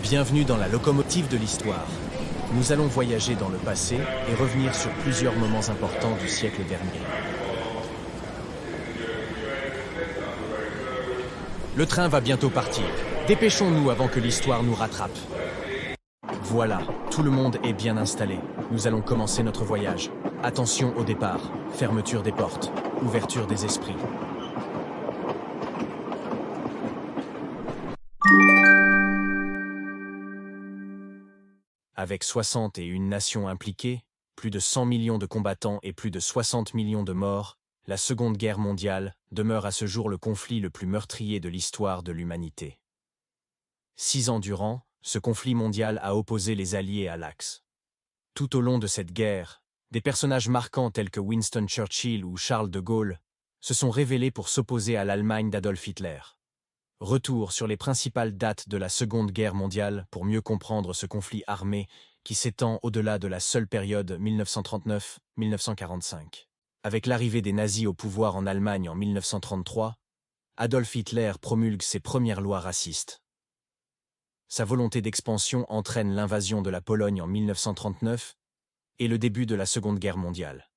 Bienvenue dans la locomotive de l'histoire. Nous allons voyager dans le passé et revenir sur plusieurs moments importants du siècle dernier. Le train va bientôt partir. Dépêchons-nous avant que l'histoire nous rattrape. Voilà, tout le monde est bien installé. Nous allons commencer notre voyage. Attention au départ. Fermeture des portes. Ouverture des esprits. Avec 61 nations impliquées, plus de 100 millions de combattants et plus de 60 millions de morts, la Seconde Guerre mondiale demeure à ce jour le conflit le plus meurtrier de l'histoire de l'humanité. 6 ans durant, ce conflit mondial a opposé les Alliés à l'Axe. Tout au long de cette guerre, des personnages marquants tels que Winston Churchill ou Charles de Gaulle se sont révélés pour s'opposer à l'Allemagne d'Adolf Hitler. Retour sur les principales dates de la Seconde Guerre mondiale pour mieux comprendre ce conflit armé qui s'étend au-delà de la seule période 1939-1945. Avec l'arrivée des nazis au pouvoir en Allemagne en 1933, Adolf Hitler promulgue ses premières lois racistes. Sa volonté d'expansion entraîne l'invasion de la Pologne en 1939 et le début de la Seconde Guerre mondiale.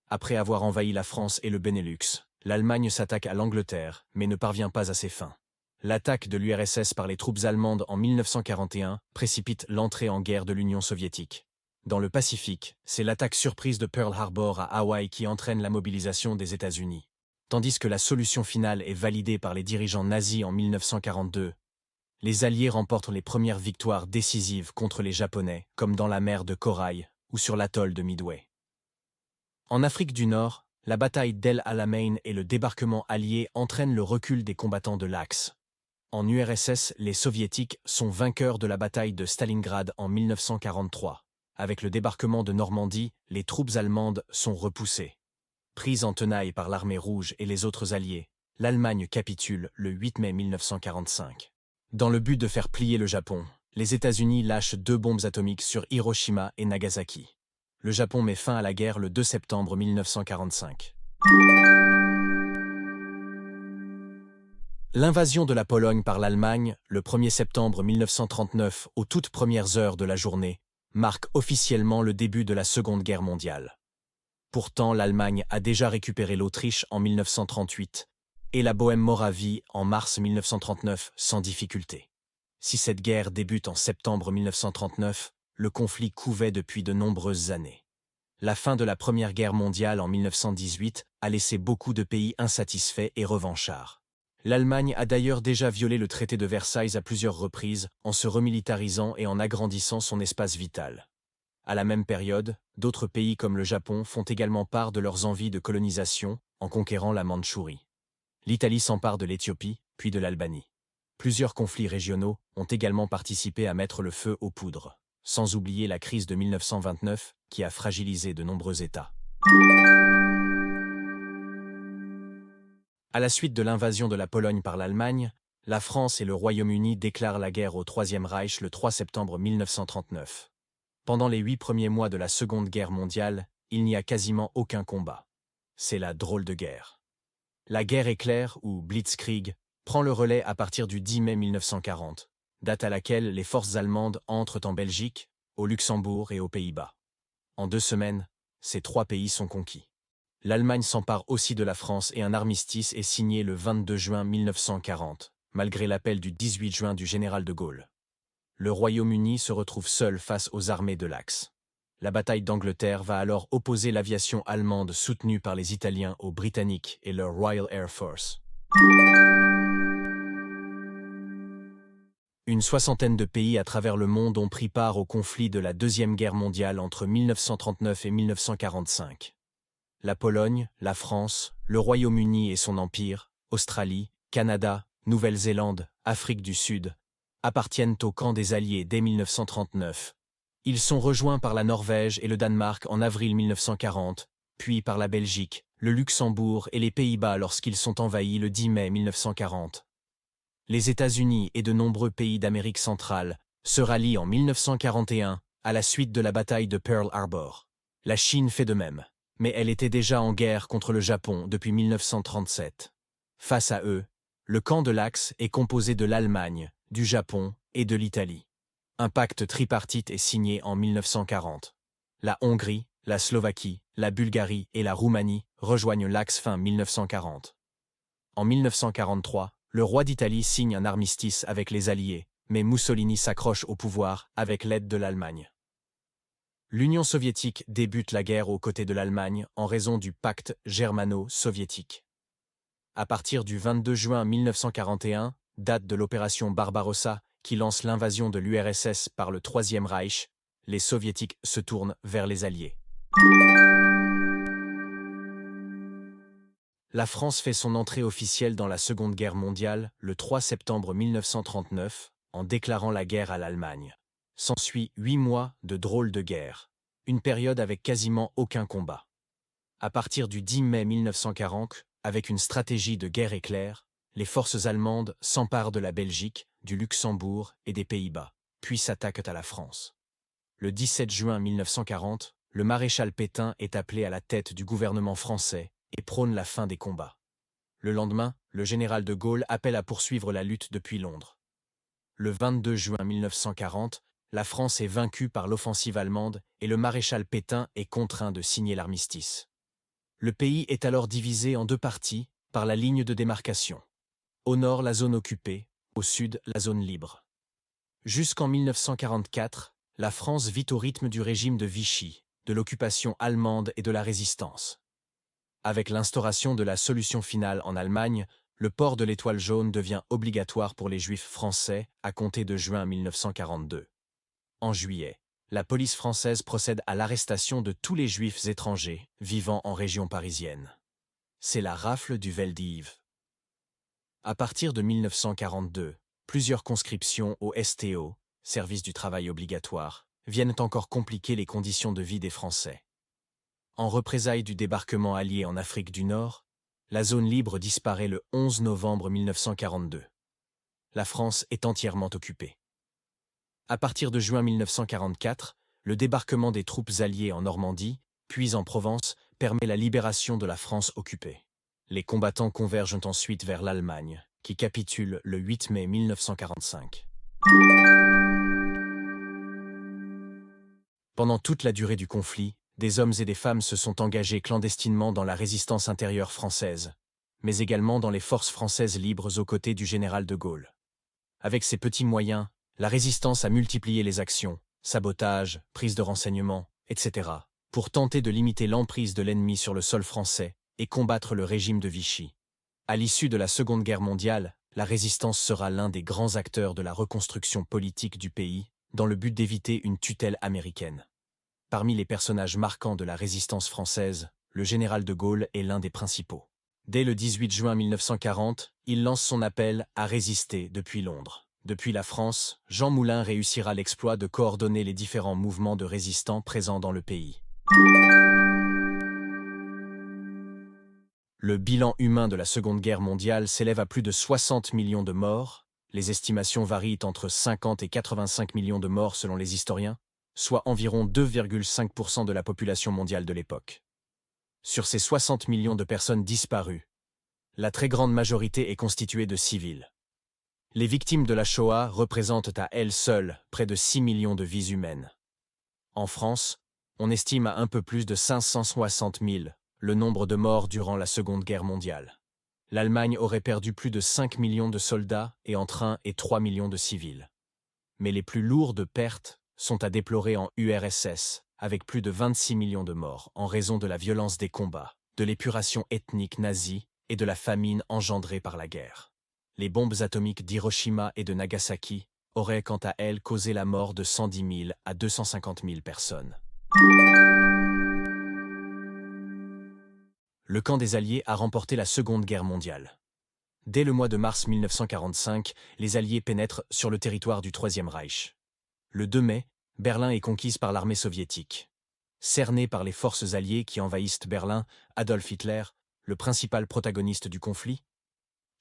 Après avoir envahi la France et le Benelux, l'Allemagne s'attaque à l'Angleterre, mais ne parvient pas à ses fins. L'attaque de l'URSS par les troupes allemandes en 1941 précipite l'entrée en guerre de l'Union soviétique. Dans le Pacifique, c'est l'attaque surprise de Pearl Harbor à Hawaï qui entraîne la mobilisation des États-Unis. Tandis que la solution finale est validée par les dirigeants nazis en 1942, les Alliés remportent les premières victoires décisives contre les Japonais, comme dans la mer de Corail ou sur l'atoll de Midway. En Afrique du Nord, la bataille d'El Alamein et le débarquement allié entraînent le recul des combattants de l'Axe. En URSS, les Soviétiques sont vainqueurs de la bataille de Stalingrad en 1943. Avec le débarquement de Normandie, les troupes allemandes sont repoussées. Prise en tenaille par l'armée rouge et les autres alliés, l'Allemagne capitule le 8 mai 1945. Dans le but de faire plier le Japon, les États-Unis lâchent 2 bombes atomiques sur Hiroshima et Nagasaki. Le Japon met fin à la guerre le 2 septembre 1945. L'invasion de la Pologne par l'Allemagne, le 1er septembre 1939, aux toutes premières heures de la journée, marque officiellement le début de la Seconde Guerre mondiale. Pourtant, l'Allemagne a déjà récupéré l'Autriche en 1938 et la Bohême-Moravie en mars 1939 sans difficulté. Si cette guerre débute en septembre 1939, le conflit couvait depuis de nombreuses années. La fin de la Première Guerre mondiale en 1918 a laissé beaucoup de pays insatisfaits et revanchards. L'Allemagne a d'ailleurs déjà violé le traité de Versailles à plusieurs reprises en se remilitarisant et en agrandissant son espace vital. À la même période, d'autres pays comme le Japon font également part de leurs envies de colonisation en conquérant la Mandchourie. L'Italie s'empare de l'Éthiopie, puis de l'Albanie. Plusieurs conflits régionaux ont également participé à mettre le feu aux poudres, sans oublier la crise de 1929 qui a fragilisé de nombreux États. À la suite de l'invasion de la Pologne par l'Allemagne, la France et le Royaume-Uni déclarent la guerre au Troisième Reich le 3 septembre 1939. Pendant les 8 premiers mois de la Seconde Guerre mondiale, il n'y a quasiment aucun combat. C'est la drôle de guerre. La guerre éclair, ou Blitzkrieg, prend le relais à partir du 10 mai 1940, date à laquelle les forces allemandes entrent en Belgique, au Luxembourg et aux Pays-Bas. En 2 semaines, ces 3 pays sont conquis. L'Allemagne s'empare aussi de la France et un armistice est signé le 22 juin 1940, malgré l'appel du 18 juin du général de Gaulle. Le Royaume-Uni se retrouve seul face aux armées de l'Axe. La bataille d'Angleterre va alors opposer l'aviation allemande soutenue par les Italiens aux Britanniques et leur Royal Air Force. Une soixantaine de pays à travers le monde ont pris part au conflit de la Deuxième Guerre mondiale entre 1939 et 1945. La Pologne, la France, le Royaume-Uni et son empire, Australie, Canada, Nouvelle-Zélande, Afrique du Sud, appartiennent au camp des Alliés dès 1939. Ils sont rejoints par la Norvège et le Danemark en avril 1940, puis par la Belgique, le Luxembourg et les Pays-Bas lorsqu'ils sont envahis le 10 mai 1940. Les États-Unis et de nombreux pays d'Amérique centrale se rallient en 1941 à la suite de la bataille de Pearl Harbor. La Chine fait de même, mais elle était déjà en guerre contre le Japon depuis 1937. Face à eux, le camp de l'Axe est composé de l'Allemagne, du Japon et de l'Italie. Un pacte tripartite est signé en 1940. La Hongrie, la Slovaquie, la Bulgarie et la Roumanie rejoignent l'Axe fin 1940. En 1943, le roi d'Italie signe un armistice avec les Alliés, mais Mussolini s'accroche au pouvoir avec l'aide de l'Allemagne. L'Union soviétique débute la guerre aux côtés de l'Allemagne en raison du pacte germano-soviétique. À partir du 22 juin 1941, date de l'opération Barbarossa, qui lance l'invasion de l'URSS par le Troisième Reich, les Soviétiques se tournent vers les Alliés. La France fait son entrée officielle dans la Seconde Guerre mondiale le 3 septembre 1939, en déclarant la guerre à l'Allemagne. S'ensuit 8 mois de drôle de guerre, une période avec quasiment aucun combat. À partir du 10 mai 1940, avec une stratégie de guerre éclair, les forces allemandes s'emparent de la Belgique, du Luxembourg et des Pays-Bas, puis s'attaquent à la France. Le 17 juin 1940, le maréchal Pétain est appelé à la tête du gouvernement français et prône la fin des combats. Le lendemain, le général de Gaulle appelle à poursuivre la lutte depuis Londres. Le 22 juin 1940, la France est vaincue par l'offensive allemande et le maréchal Pétain est contraint de signer l'armistice. Le pays est alors divisé en deux parties par la ligne de démarcation. Au nord, la zone occupée, au sud, la zone libre. Jusqu'en 1944, la France vit au rythme du régime de Vichy, de l'occupation allemande et de la résistance. Avec l'instauration de la solution finale en Allemagne, le port de l'étoile jaune devient obligatoire pour les Juifs français à compter de juin 1942. En juillet, la police française procède à l'arrestation de tous les Juifs étrangers vivant en région parisienne. C'est la rafle du Veldiv. À partir de 1942, plusieurs conscriptions au STO, service du travail obligatoire, viennent encore compliquer les conditions de vie des Français. En représailles du débarquement allié en Afrique du Nord, la zone libre disparaît le 11 novembre 1942. La France est entièrement occupée. À partir de juin 1944, le débarquement des troupes alliées en Normandie, puis en Provence, permet la libération de la France occupée. Les combattants convergent ensuite vers l'Allemagne, qui capitule le 8 mai 1945. Pendant toute la durée du conflit, des hommes et des femmes se sont engagés clandestinement dans la résistance intérieure française, mais également dans les forces françaises libres aux côtés du général de Gaulle. Avec ces petits moyens, la résistance a multiplié les actions, sabotage, prise de renseignements, etc., pour tenter de limiter l'emprise de l'ennemi sur le sol français et combattre le régime de Vichy. À l'issue de la Seconde Guerre mondiale, la résistance sera l'un des grands acteurs de la reconstruction politique du pays, dans le but d'éviter une tutelle américaine. Parmi les personnages marquants de la résistance française, le général de Gaulle est l'un des principaux. Dès le 18 juin 1940, il lance son appel à résister depuis Londres. Depuis la France, Jean Moulin réussira l'exploit de coordonner les différents mouvements de résistants présents dans le pays. Le bilan humain de la Seconde Guerre mondiale s'élève à plus de 60 millions de morts. Les estimations varient entre 50 et 85 millions de morts selon les historiens, soit environ 2,5% de la population mondiale de l'époque. Sur ces 60 millions de personnes disparues, la très grande majorité est constituée de civils. Les victimes de la Shoah représentent à elles seules près de 6 millions de vies humaines. En France, on estime à un peu plus de 560 000 le nombre de morts durant la Seconde Guerre mondiale. L'Allemagne aurait perdu plus de 5 millions de soldats et entre 1 et 3 millions de civils. Mais les plus lourdes pertes sont à déplorer en URSS, avec plus de 26 millions de morts en raison de la violence des combats, de l'épuration ethnique nazie et de la famine engendrée par la guerre. Les bombes atomiques d'Hiroshima et de Nagasaki auraient quant à elles causé la mort de 110 000 à 250 000 personnes. Le camp des Alliés a remporté la Seconde Guerre mondiale. Dès le mois de mars 1945, les Alliés pénètrent sur le territoire du Troisième Reich. Le 2 mai, Berlin est conquise par l'armée soviétique. Cerné par les forces alliées qui envahissent Berlin, Adolf Hitler, le principal protagoniste du conflit,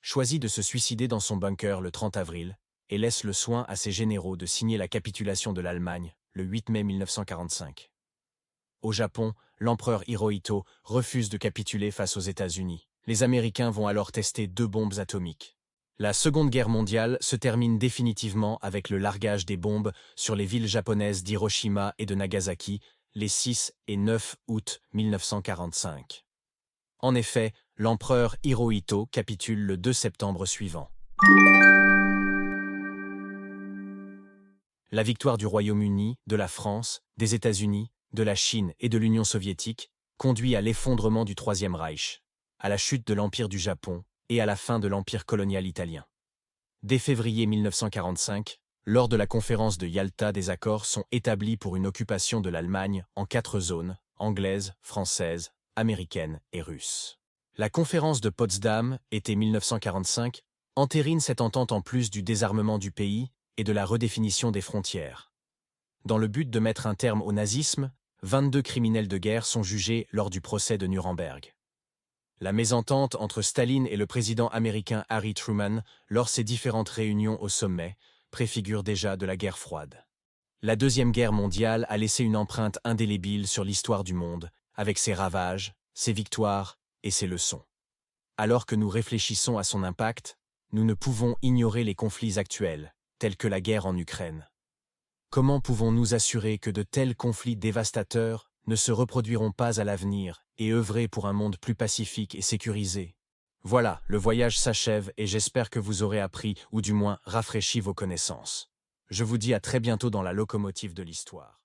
choisit de se suicider dans son bunker le 30 avril et laisse le soin à ses généraux de signer la capitulation de l'Allemagne le 8 mai 1945. Au Japon, l'empereur Hirohito refuse de capituler face aux États-Unis. Les Américains vont alors tester 2 bombes atomiques. La Seconde Guerre mondiale se termine définitivement avec le largage des bombes sur les villes japonaises d'Hiroshima et de Nagasaki les 6 et 9 août 1945. En effet, l'empereur Hirohito capitule le 2 septembre suivant. La victoire du Royaume-Uni, de la France, des États-Unis, de la Chine et de l'Union soviétique conduit à l'effondrement du Troisième Reich, à la chute de l'Empire du Japon et à la fin de l'Empire colonial italien. Dès février 1945, lors de la conférence de Yalta, des accords sont établis pour une occupation de l'Allemagne en 4 zones, anglaise, française, américaine et russe. La conférence de Potsdam, été 1945, entérine cette entente en plus du désarmement du pays et de la redéfinition des frontières. Dans le but de mettre un terme au nazisme, 22 criminels de guerre sont jugés lors du procès de Nuremberg. La mésentente entre Staline et le président américain Harry Truman, lors ses différentes réunions au sommet, préfigure déjà de la guerre froide. La Deuxième Guerre mondiale a laissé une empreinte indélébile sur l'histoire du monde, avec ses ravages, ses victoires et ses leçons. Alors que nous réfléchissons à son impact, nous ne pouvons ignorer les conflits actuels, tels que la guerre en Ukraine. Comment pouvons-nous assurer que de tels conflits dévastateurs ne se reproduiront pas à l'avenir et œuvrer pour un monde plus pacifique et sécurisé? Voilà, le voyage s'achève et j'espère que vous aurez appris ou du moins rafraîchi vos connaissances. Je vous dis à très bientôt dans la locomotive de l'histoire.